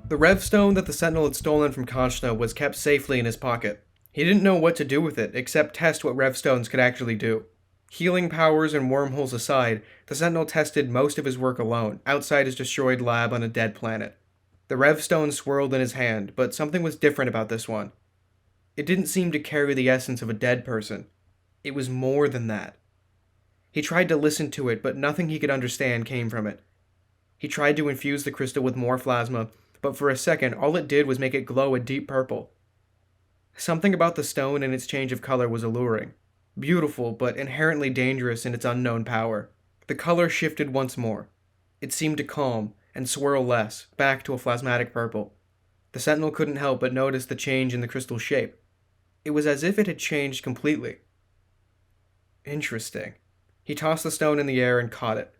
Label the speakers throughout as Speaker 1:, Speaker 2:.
Speaker 1: The Rev Stone that the Sentinel had stolen from Konchna was kept safely in his pocket. He didn't know what to do with it, except test what Rev Stones could actually do. Healing powers and wormholes aside, the Sentinel tested most of his work alone, outside his destroyed lab on a dead planet. The Rev Stone swirled in his hand, but something was different about this one. It didn't seem to carry the essence of a dead person. It was more than that. He tried to listen to it, but nothing he could understand came from it. He tried to infuse the crystal with more plasma, but for a second, all it did was make it glow a deep purple. Something about the stone and its change of color was alluring. Beautiful, but inherently dangerous in its unknown power. The color shifted once more. It seemed to calm, and swirl less, back to a plasmatic purple. The Sentinel couldn't help but notice the change in the crystal's shape. It was as if it had changed completely. Interesting. He tossed the stone in the air and caught it.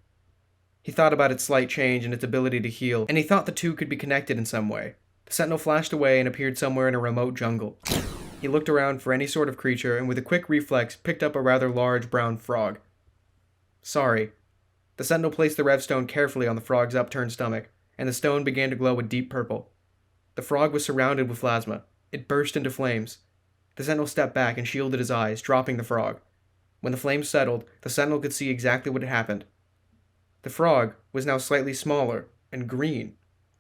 Speaker 1: He thought about its slight change and its ability to heal, and he thought the two could be connected in some way. The Sentinel flashed away and appeared somewhere in a remote jungle. He looked around for any sort of creature and with a quick reflex picked up a rather large brown frog. Sorry. The Sentinel placed the Rev Stone carefully on the frog's upturned stomach, and the stone began to glow a deep purple. The frog was surrounded with plasma. It burst into flames. The Sentinel stepped back and shielded his eyes, dropping the frog. When the flames settled, the Sentinel could see exactly what had happened. The frog was now slightly smaller and green.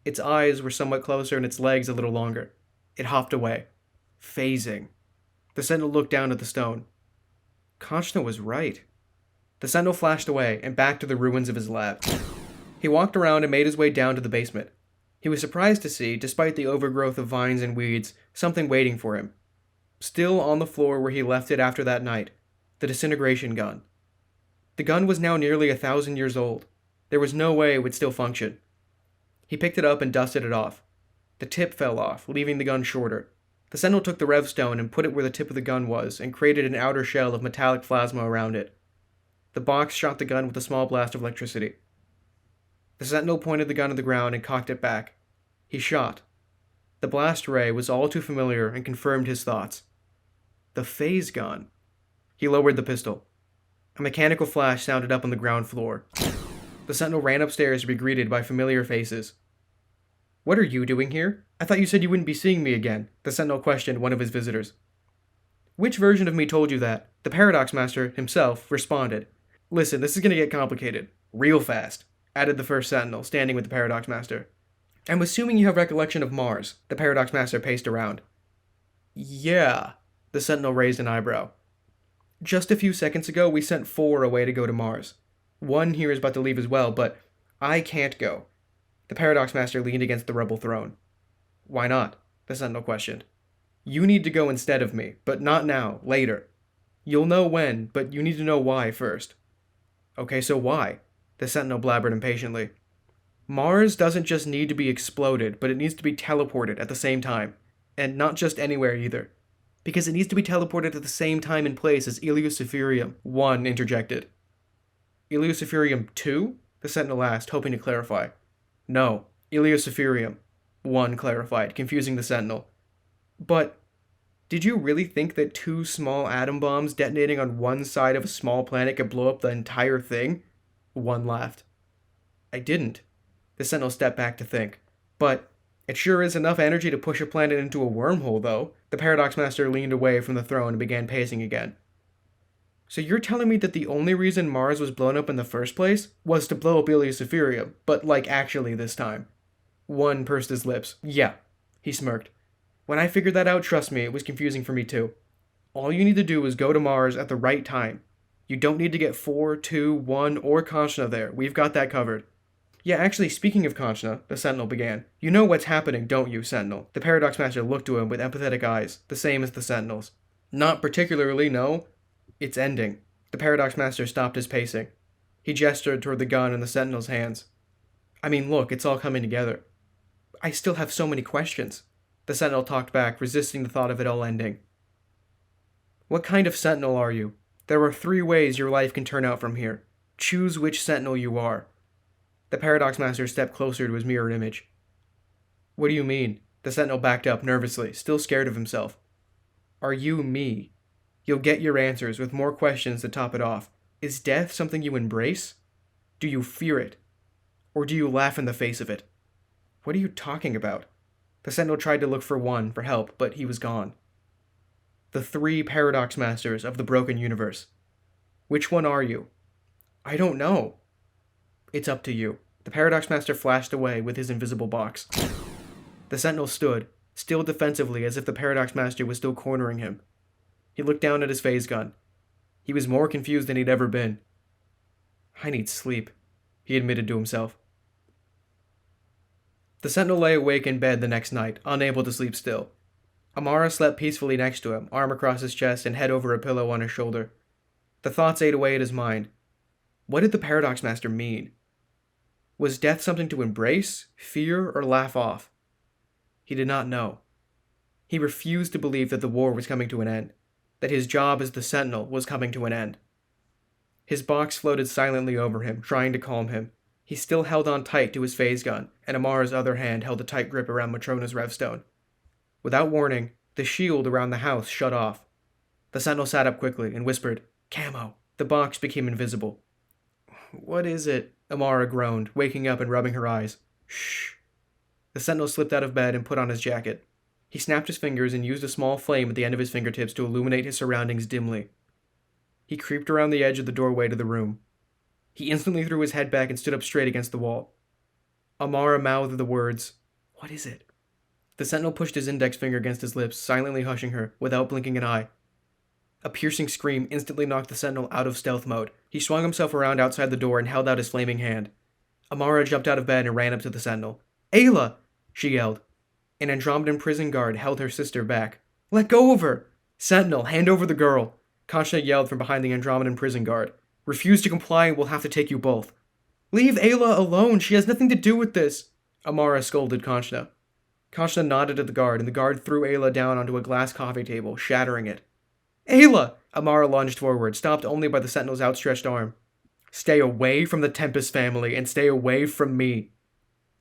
Speaker 1: Its eyes were somewhat closer and its legs a little longer. It hopped away, phasing. The Sentinel looked down at the stone. Konchna was right. The Sentinel flashed away and back to the ruins of his lab. He walked around and made his way down to the basement. He was surprised to see, despite the overgrowth of vines and weeds, something waiting for him. Still on the floor where he left it after that night, the disintegration gun. The gun was now nearly 1,000 years old. There was no way it would still function. He picked it up and dusted it off. The tip fell off, leaving the gun shorter. The Sentinel took the Rev Stone and put it where the tip of the gun was, and created an outer shell of metallic plasma around it. The box shot the gun with a small blast of electricity. The Sentinel pointed the gun at the ground and cocked it back. He shot. The blast ray was all too familiar and confirmed his thoughts. The phase gun. He lowered the pistol. A mechanical flash sounded up on the ground floor. The Sentinel ran upstairs to be greeted by familiar faces. "What are you doing here? I thought you said you wouldn't be seeing me again," the Sentinel questioned one of his visitors. "Which version of me told you that?" The Paradox Master, himself, responded. "Listen, this is gonna get complicated. Real fast," added the first Sentinel, standing with the Paradox Master. "I'm assuming you have recollection of Mars." The Paradox Master paced around. "Yeah." The Sentinel raised an eyebrow. "Just a few seconds ago, we sent 4 away to go to Mars. 1 here is about to leave as well, but I can't go." The Paradox Master leaned against the rubble throne. "Why not?" the Sentinel questioned. "You need to go instead of me, but not now, later. You'll know when, but you need to know why first." "Okay, so why?" the Sentinel blabbered impatiently. "Mars doesn't just need to be exploded, but it needs to be teleported at the same time. And not just anywhere either. Because it needs to be teleported at the same time and place as Iliospherium," one interjected. "Iliospherium 2? the Sentinel asked, hoping to clarify. "No, Iliospherium," one clarified, confusing the Sentinel. "But did you really think that 2 small atom bombs detonating on one side of a small planet could blow up the entire thing?" One laughed. "I didn't." The Sentinel stepped back to think. "But it sure is enough energy to push a planet into a wormhole, though." The Paradox Master leaned away from the throne and began pacing again. "So you're telling me that the only reason Mars was blown up in the first place was to blow up Iliospherium, but like actually this time?" One pursed his lips. "Yeah," he smirked. "When I figured that out, trust me, it was confusing for me too. All you need to do is go to Mars at the right time. You don't need to get 4, 2, 1, or Konchna there. We've got that covered." "Yeah, actually, speaking of Konchna," the Sentinel began. "You know what's happening, don't you, Sentinel?" The Paradox Master looked to him with empathetic eyes, the same as the Sentinel's. "Not particularly, no. It's ending." The Paradox Master stopped his pacing. He gestured toward the gun in the Sentinel's hands. "I mean, look, it's all coming together." "I still have so many questions." The Sentinel talked back, resisting the thought of it all ending. "What kind of Sentinel are you? There are 3 ways your life can turn out from here. Choose which Sentinel you are." The Paradox Master stepped closer to his mirror image. "What do you mean?" The Sentinel backed up nervously, still scared of himself. "Are you me? You'll get your answers with more questions to top it off. Is death something you embrace? Do you fear it? Or do you laugh in the face of it?" "What are you talking about?" The Sentinel tried to look for one for help, but he was gone. The 3 Paradox Masters of the broken universe. Which one are you? I don't know. It's up to you. The Paradox Master flashed away with his invisible box. The Sentinel stood, still defensively as if the Paradox Master was still cornering him. He looked down at his phase gun. He was more confused than he'd ever been. I need sleep, he admitted to himself. The Sentinel lay awake in bed the next night, unable to sleep still. Amara slept peacefully next to him, arm across his chest and head over a pillow on his shoulder. The thoughts ate away at his mind. What did the Paradox Master mean? Was death something to embrace, fear, or laugh off? He did not know. He refused to believe that the war was coming to an end, that his job as the Sentinel was coming to an end. His box floated silently over him, trying to calm him. He still held on tight to his phase gun, and Amara's other hand held a tight grip around Matrona's revstone. Without warning, the shield around the house shut off. The Sentinel sat up quickly and whispered, "Camo." The box became invisible. "What is it?" Amara groaned, waking up and rubbing her eyes. "Shh." The Sentinel slipped out of bed and put on his jacket. He snapped his fingers and used a small flame at the end of his fingertips to illuminate his surroundings dimly. He creeped around the edge of the doorway to the room. He instantly threw his head back and stood up straight against the wall. Amara mouthed the words, "What is it?" The Sentinel pushed his index finger against his lips, silently hushing her, without blinking an eye. A piercing scream instantly knocked the Sentinel out of stealth mode. He swung himself around outside the door and held out his flaming hand. Amara jumped out of bed and ran up to the Sentinel. "Ayla!" she yelled. An Andromedan prison guard held her sister back. "Let go of her!" "Sentinel, hand over the girl!" Kanchna yelled from behind the Andromedan prison guard. "Refuse to comply and we'll have to take you both." "Leave Ayla alone! She has nothing to do with this!" Amara scolded Kanchna. Kanchna nodded at the guard, and the guard threw Ayla down onto a glass coffee table, shattering it. "Ayla!" Amara lunged forward, stopped only by the Sentinel's outstretched arm. "Stay away from the Tempest family, and stay away from me!"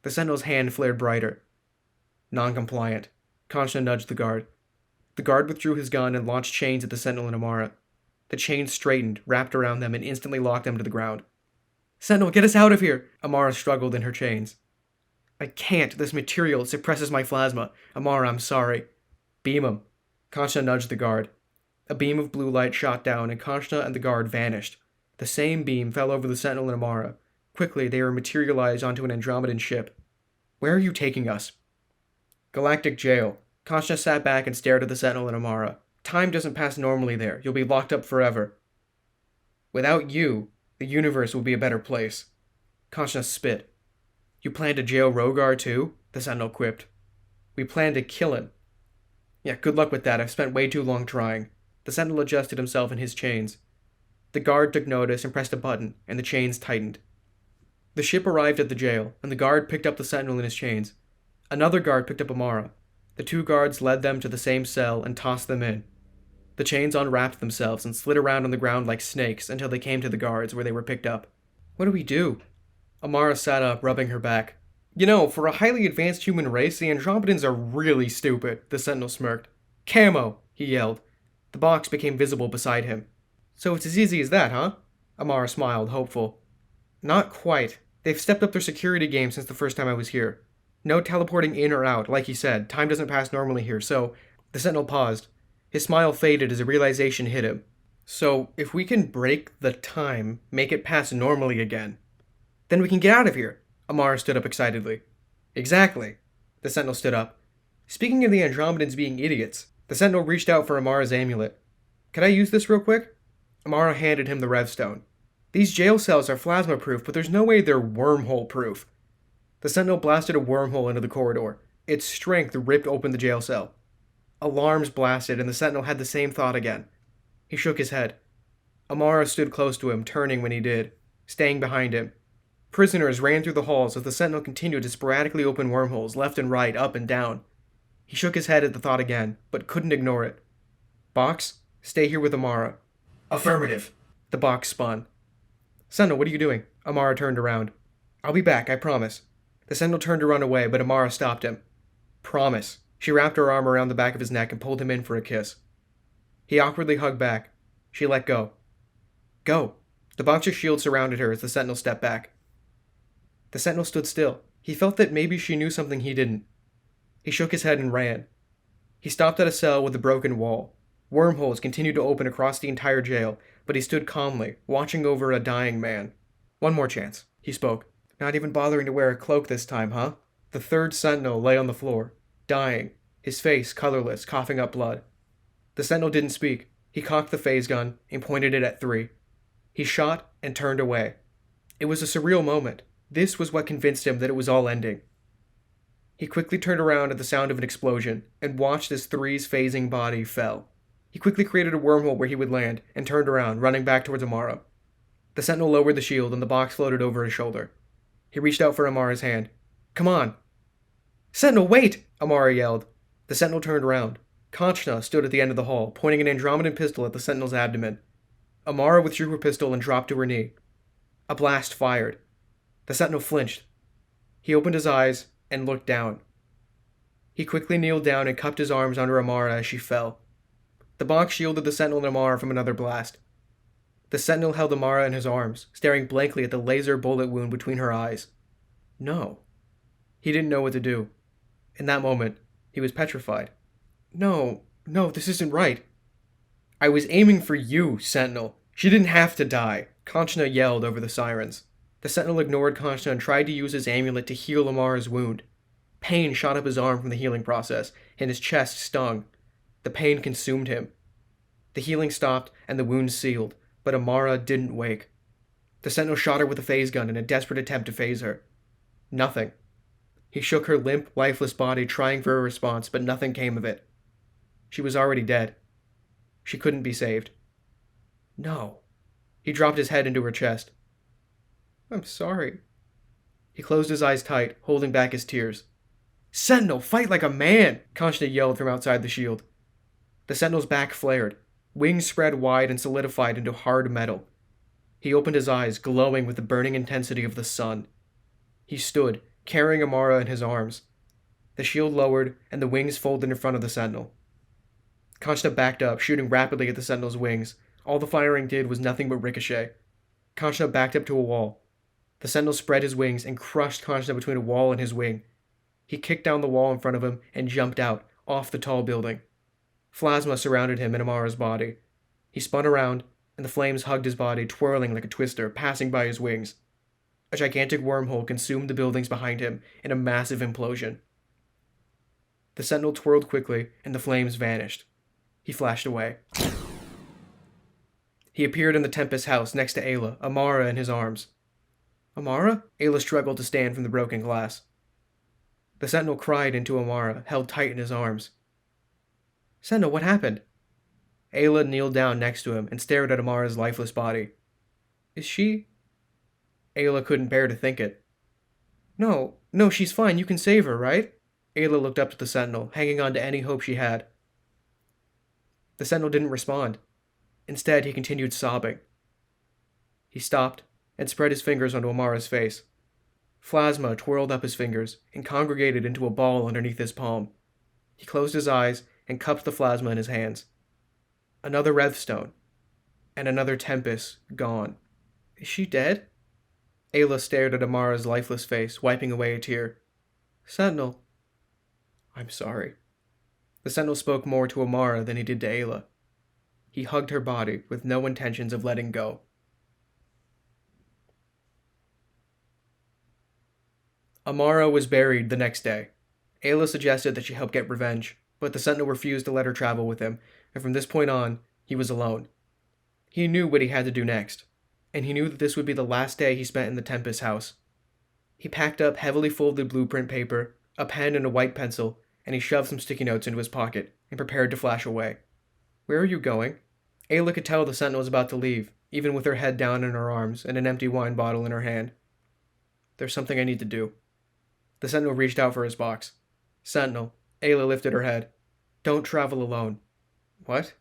Speaker 1: The Sentinel's hand flared brighter. Non-compliant. Kanchna nudged the guard. The guard withdrew his gun and launched chains at the Sentinel and Amara. The chains straightened, wrapped around them, and instantly locked them to the ground. "Sentinel, get us out of here!" Amara struggled in her chains. "I can't. This material suppresses my plasma. Amara, I'm sorry." "Beam him." Kanchna nudged the guard. A beam of blue light shot down, and Kanchna and the guard vanished. The same beam fell over the Sentinel and Amara. Quickly, they were materialized onto an Andromedan ship. "Where are you taking us?" "Galactic jail." Kanchna sat back and stared at the Sentinel and Amara. "Time doesn't pass normally there. You'll be locked up forever." "Without you, the universe will be a better place." Kanchna spit. "You plan to jail Rogar too?" the Sentinel quipped. "We plan to kill him." "Yeah, good luck with that. I've spent way too long trying." The Sentinel adjusted himself in his chains. The guard took notice and pressed a button, and the chains tightened. The ship arrived at the jail, and the guard picked up the Sentinel in his chains. Another guard picked up Amara. The 2 guards led them to the same cell and tossed them in. The chains unwrapped themselves and slid around on the ground like snakes until they came to the guards where they were picked up. "What do we do?" Amara sat up, rubbing her back. "You know, for a highly advanced human race, the Andromedans are really stupid," the Sentinel smirked. "Camo!" he yelled. The box became visible beside him. "So it's as easy as that, huh?" Amara smiled, hopeful. "Not quite. They've stepped up their security game since the first time I was here. No teleporting in or out, like he said. Time doesn't pass normally here, so..." The Sentinel paused. His smile faded as a realization hit him. "So, if we can break the time, make it pass normally again, then we can get out of here." Amara stood up excitedly. "Exactly." The Sentinel stood up. "Speaking of the Andromedans being idiots," the Sentinel reached out for Amara's amulet. "Could I use this real quick?" Amara handed him the revstone. "These jail cells are plasma-proof, but there's no way they're wormhole-proof." The Sentinel blasted a wormhole into the corridor. Its strength ripped open the jail cell. Alarms blasted, and the Sentinel had the same thought again. He shook his head. Amara stood close to him, turning when he did, staying behind him. Prisoners ran through the halls as the Sentinel continued to sporadically open wormholes left and right, up and down. He shook his head at the thought again, but couldn't ignore it. "Box, stay here with Amara." "Affirmative." The box spun. "Sentinel, what are you doing?" Amara turned around. "I'll be back, I promise." The Sentinel turned to run away, but Amara stopped him. "Promise." She wrapped her arm around the back of his neck and pulled him in for a kiss. He awkwardly hugged back. She let go. "Go." The box of shield surrounded her as the Sentinel stepped back. The Sentinel stood still. He felt that maybe she knew something he didn't. He shook his head and ran. He stopped at a cell with a broken wall. Wormholes continued to open across the entire jail, but he stood calmly, watching over a dying man. "One more chance," he spoke. "Not even bothering to wear a cloak this time, huh?" The third sentinel lay on the floor, dying, his face colorless, coughing up blood. The sentinel didn't speak. He cocked the phase gun and pointed it at 3. He shot and turned away. It was a surreal moment. This was what convinced him that it was all ending. He quickly turned around at the sound of an explosion and watched as 3's phasing body fell. He quickly created a wormhole where he would land and turned around, running back towards Amara. The sentinel lowered the shield and the box floated over his shoulder. He reached out for Amara's hand. "Come on!" "Sentinel, wait!" Amara yelled. The sentinel turned around. Konchna stood at the end of the hall, pointing an Andromedan pistol at the sentinel's abdomen. Amara withdrew her pistol and dropped to her knee. A blast fired. The sentinel flinched. He opened his eyes and looked down. He quickly kneeled down and cupped his arms under Amara as she fell. The box shielded the sentinel and Amara from another blast. The sentinel held Amara in his arms, staring blankly at the laser bullet wound between her eyes. No. He didn't know what to do. In that moment, he was petrified. No, this isn't right. "I was aiming for you, Sentinel. She didn't have to die," Konchna yelled over the sirens. The Sentinel ignored Konchna and tried to use his amulet to heal Amara's wound. Pain shot up his arm from the healing process, and his chest stung. The pain consumed him. The healing stopped and the wound sealed, but Amara didn't wake. The Sentinel shot her with a phase gun in a desperate attempt to phase her. Nothing. He shook her limp, lifeless body, trying for a response, but nothing came of it. She was already dead. She couldn't be saved. No. He dropped his head into her chest. "I'm sorry." He closed his eyes tight, holding back his tears. "Sentinel, fight like a man!" Konchna yelled from outside the shield. The Sentinel's back flared. Wings spread wide and solidified into hard metal. He opened his eyes, glowing with the burning intensity of the sun. He stood, carrying Amara in his arms. The shield lowered, and the wings folded in front of the Sentinel. Konchna backed up, shooting rapidly at the Sentinel's wings. All the firing did was nothing but ricochet. Konchna backed up to a wall. The Sentinel spread his wings and crushed Konchna between a wall and his wing. He kicked down the wall in front of him and jumped out, off the tall building. Plasma surrounded him and Amara's body. He spun around, and the flames hugged his body, twirling like a twister, passing by his wings. A gigantic wormhole consumed the buildings behind him in a massive implosion. The Sentinel twirled quickly, and the flames vanished. He flashed away. He appeared in the Tempest house next to Ayla, Amara in his arms. "Amara?" Ayla struggled to stand from the broken glass. The Sentinel cried into Amara, held tight in his arms. "Sentinel, what happened?" Ayla kneeled down next to him and stared at Amara's lifeless body. "Is she?" Ayla couldn't bear to think it. No, she's fine. You can save her, right?" Ayla looked up to the Sentinel, hanging on to any hope she had. The Sentinel didn't respond. Instead, he continued sobbing. He stopped and spread his fingers onto Amara's face. Plasma twirled up his fingers and congregated into a ball underneath his palm. He closed his eyes and cupped the plasma in his hands. Another Revstone. And another Tempest gone. "Is she dead?" Ayla stared at Amara's lifeless face, wiping away a tear. "Sentinel." "I'm sorry." The Sentinel spoke more to Amara than he did to Ayla. He hugged her body with no intentions of letting go. Amara was buried the next day. Ayla suggested that she help get revenge, but the Sentinel refused to let her travel with him, and from this point on, he was alone. He knew what he had to do next, and he knew that this would be the last day he spent in the Tempest house. He packed up heavily folded blueprint paper, a pen and a white pencil, and he shoved some sticky notes into his pocket and prepared to flash away. "Where are you going?" Ayla could tell the Sentinel was about to leave, even with her head down in her arms and an empty wine bottle in her hand. "There's something I need to do." The Sentinel reached out for his box. "Sentinel," Ayla lifted her head. "Don't travel alone." "What?"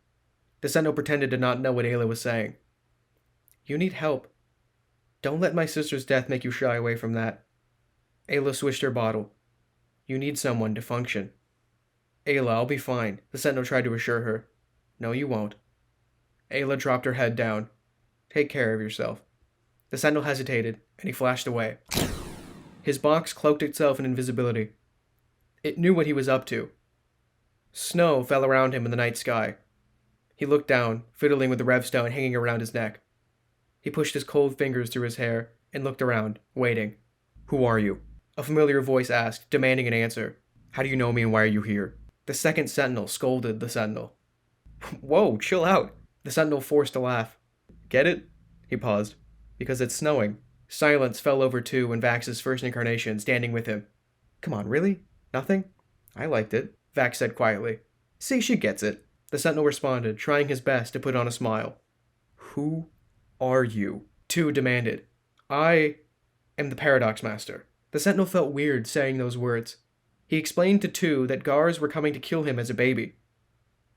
Speaker 1: The Sentinel pretended to not know what Ayla was saying. "You need help. Don't let my sister's death make you shy away from that." Ayla swished her bottle. "You need someone to function." "Ayla, I'll be fine," the Sentinel tried to assure her. "No, you won't." Ayla dropped her head down. "Take care of yourself." The Sentinel hesitated, and he flashed away. His box cloaked itself in invisibility. It knew what he was up to. Snow fell around him in the night sky. He looked down, fiddling with the revstone hanging around his neck. He pushed his cold fingers through his hair and looked around, waiting. "Who are you?" A familiar voice asked, demanding an answer. "How do you know me and why are you here?" The second Sentinel scolded the Sentinel. "Whoa, chill out." The Sentinel forced a laugh. "Get it?" He paused. "Because it's snowing." Silence fell over Tu and Vax's first incarnation, standing with him. "Come on, really? Nothing?" "I liked it," Vax said quietly. "See, she gets it." The Sentinel responded, trying his best to put on a smile. "Who are you?" Tu demanded. "I am the Paradox Master." The Sentinel felt weird saying those words. He explained to Tu that guards were coming to kill him as a baby.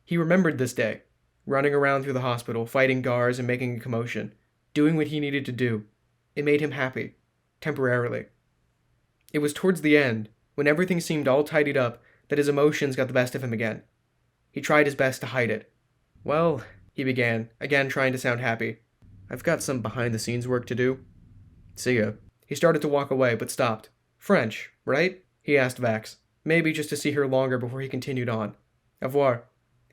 Speaker 1: He remembered this day, running around through the hospital, fighting guards and making a commotion, doing what he needed to do. It made him happy, temporarily. It was towards the end, when everything seemed all tidied up, that his emotions got the best of him again. He tried his best to hide it. "Well," he began, again trying to sound happy, "I've got some behind-the-scenes work to do. See ya." He started to walk away, but stopped. "French, right?" he asked Vax, maybe just to see her longer before he continued on. "Au revoir."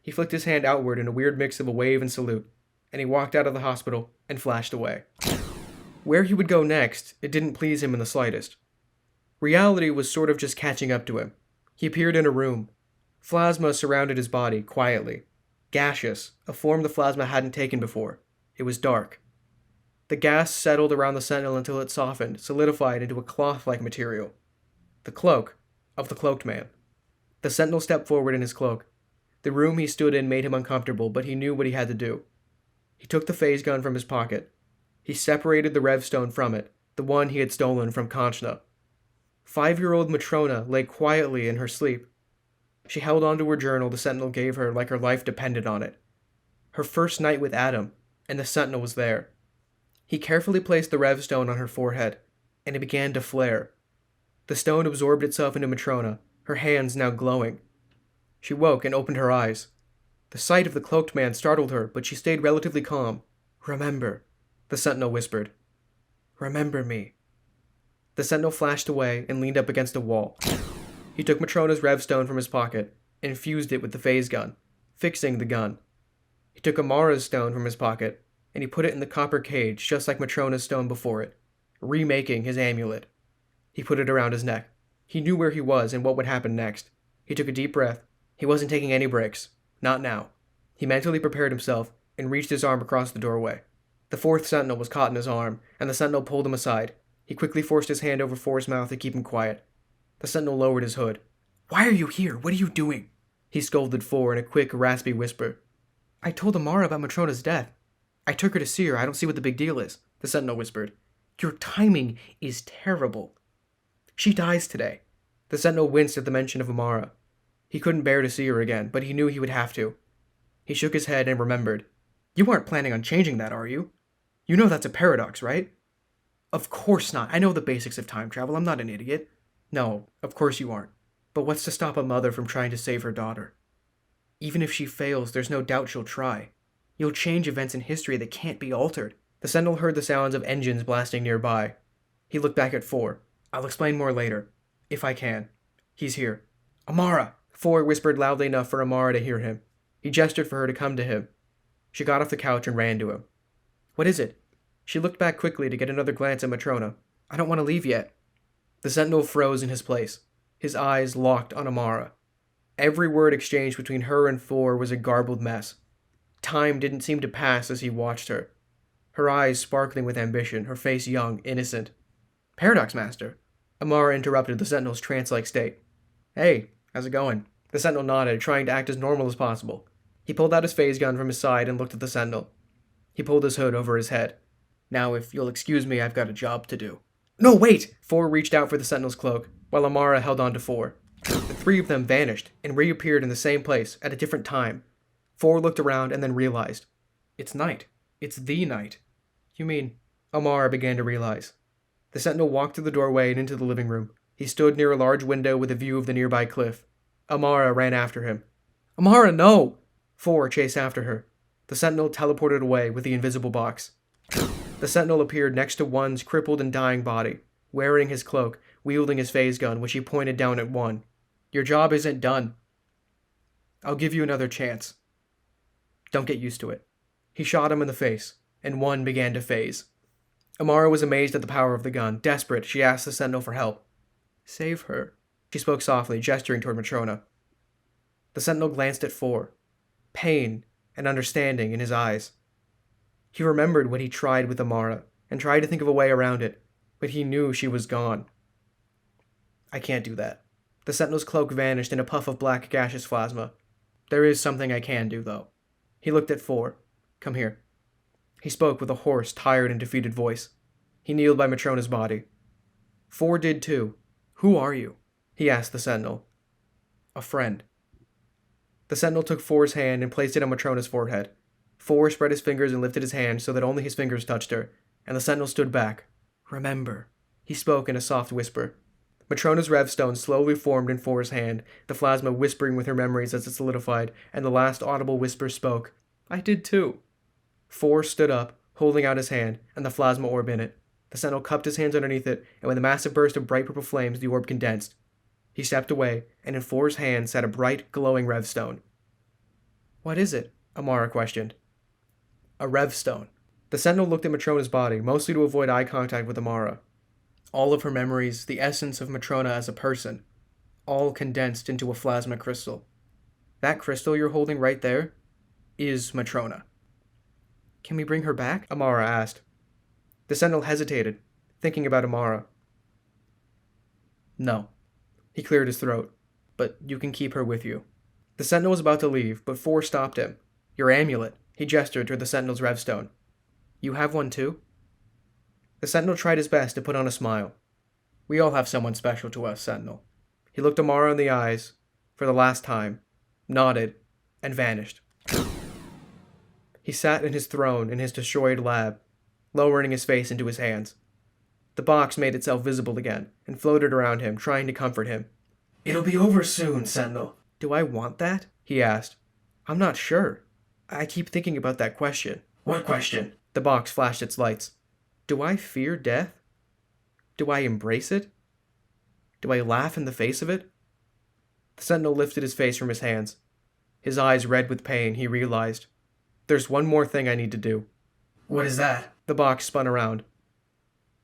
Speaker 1: He flicked his hand outward in a weird mix of a wave and salute, and he walked out of the hospital and flashed away. Where he would go next, it didn't please him in the slightest. Reality was sort of just catching up to him. He appeared in a room. Plasma surrounded his body, quietly. Gaseous, a form the plasma hadn't taken before. It was dark. The gas settled around the Sentinel until it softened, solidified into a cloth-like material. The cloak of the cloaked man. The Sentinel stepped forward in his cloak. The room he stood in made him uncomfortable, but he knew what he had to do. He took the phase gun from his pocket. He separated the revstone from it, the one he had stolen from Conchna. 5-year-old Matrona lay quietly in her sleep. She held onto her journal the Sentinel gave her like her life depended on it. Her first night with Adam, and the Sentinel was there. He carefully placed the revstone on her forehead, and it began to flare. The stone absorbed itself into Matrona, her hands now glowing. She woke and opened her eyes. The sight of the cloaked man startled her, but she stayed relatively calm. "Remember," the Sentinel whispered. "Remember me." The Sentinel flashed away and leaned up against a wall. He took Matrona's revstone from his pocket and fused it with the phase gun, fixing the gun. He took Amara's stone from his pocket, and he put it in the copper cage just like Matrona's stone before it, remaking his amulet. He put it around his neck. He knew where he was and what would happen next. He took a deep breath. He wasn't taking any breaks. Not now. He mentally prepared himself and reached his arm across the doorway. The fourth Sentinel was caught in his arm, and the Sentinel pulled him aside. He quickly forced his hand over Four's mouth to keep him quiet. The Sentinel lowered his hood. "Why are you here? What are you doing?" he scolded Four in a quick, raspy whisper. "I told Amara about Matrona's death. I took her to see her. I don't see what the big deal is," the Sentinel whispered. "Your timing is terrible. She dies today." The Sentinel winced at the mention of Amara. He couldn't bear to see her again, but he knew he would have to. He shook his head and remembered. "You aren't planning on changing that, are you? You know that's a paradox, right?" "Of course not. I know the basics of time travel. I'm not an idiot." "No, of course you aren't. But what's to stop a mother from trying to save her daughter? Even if she fails, there's no doubt she'll try. You'll change events in history that can't be altered." The Sentinel heard the sounds of engines blasting nearby. He looked back at Four. "I'll explain more later. If I can. He's here." "Amara!" Four whispered loudly enough for Amara to hear him. He gestured for her to come to him. She got off the couch and ran to him. "What is it?" She looked back quickly to get another glance at Matrona. "I don't want to leave yet." The Sentinel froze in his place. His eyes locked on Amara. Every word exchanged between her and Four was a garbled mess. Time didn't seem to pass as he watched her. Her eyes sparkling with ambition, her face young, innocent. "Paradox Master," Amara interrupted the Sentinel's trance-like state. "Hey, how's it going?" The Sentinel nodded, trying to act as normal as possible. He pulled out his phase gun from his side and looked at the Sentinel. He pulled his hood over his head. "Now, if you'll excuse me, I've got a job to do." "No, wait!" Four reached out for the Sentinel's cloak, while Amara held on to Four. The three of them vanished and reappeared in the same place at a different time. Four looked around and then realized. It's night. It's the night. "You mean?" Amara began to realize. The Sentinel walked through the doorway and into the living room. He stood near a large window with a view of the nearby cliff. Amara ran after him. "Amara, no!" Four chased after her. The Sentinel teleported away with the invisible box. The Sentinel appeared next to One's crippled and dying body, wearing his cloak, wielding his phase gun, which he pointed down at One. Your job isn't done. I'll give you another chance. Don't get used to it. He shot him in the face, and one began to phase. Amara was amazed at the power of the gun. Desperate, she asked the Sentinel for help. Save her, she spoke softly, gesturing toward Matrona. The Sentinel glanced at Four, pain and understanding in his eyes. He remembered what he tried with Amara, and tried to think of a way around it, but he knew she was gone. I can't do that. The Sentinel's cloak vanished in a puff of black gaseous plasma. There is something I can do, though. He looked at Four. Come here. He spoke with a hoarse, tired, and defeated voice. He kneeled by Matrona's body. Four did too. Who are you? He asked the Sentinel. A friend. The Sentinel took Four's hand and placed it on Matrona's forehead. Four spread his fingers and lifted his hand so that only his fingers touched her, and the Sentinel stood back. Remember, he spoke in a soft whisper. Matrona's revstone slowly formed in Four's hand, the plasma whispering with her memories as it solidified, and the last audible whisper spoke. I did too. Four stood up, holding out his hand, and the plasma orb in it. The Sentinel cupped his hands underneath it, and with a massive burst of bright purple flames, the orb condensed. He stepped away, and in Four's hand sat a bright, glowing revstone. What is it? Amara questioned. A revstone. The Sentinel looked at Matrona's body, mostly to avoid eye contact with Amara. All of her memories, the essence of Matrona as a person, all condensed into a plasma crystal. That crystal you're holding right there is Matrona. Can we bring her back? Amara asked. The Sentinel hesitated, thinking about Amara. No. He cleared his throat. But you can keep her with you. The Sentinel was about to leave, but Four stopped him. Your amulet. He gestured toward the Sentinel's revstone. You have one too? The Sentinel tried his best to put on a smile. We all have someone special to us, Sentinel. He looked Amara in the eyes, for the last time, nodded, and vanished. He sat in his throne in his destroyed lab, lowering his face into his hands. The box made itself visible again, and floated around him, trying to comfort him. It'll be over soon, Sentinel. Do I want that? He asked. I'm not sure. I keep thinking about that question. What question? The box flashed its lights. Do I fear death? Do I embrace it? Do I laugh in the face of it? The Sentinel lifted his face from his hands. His eyes red with pain, he realized. There's one more thing I need to do. What is that? The box spun around.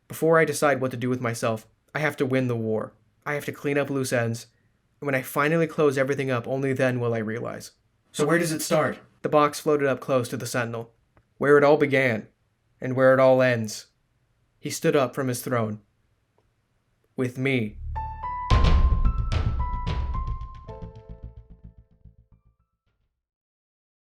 Speaker 1: Before I decide what to do with myself, I have to win the war. I have to clean up loose ends. And when I finally close everything up, only then will I realize. So where does it start? The box floated up close to the Sentinel. Where it all began, and where it all ends. He stood up from his throne. With me.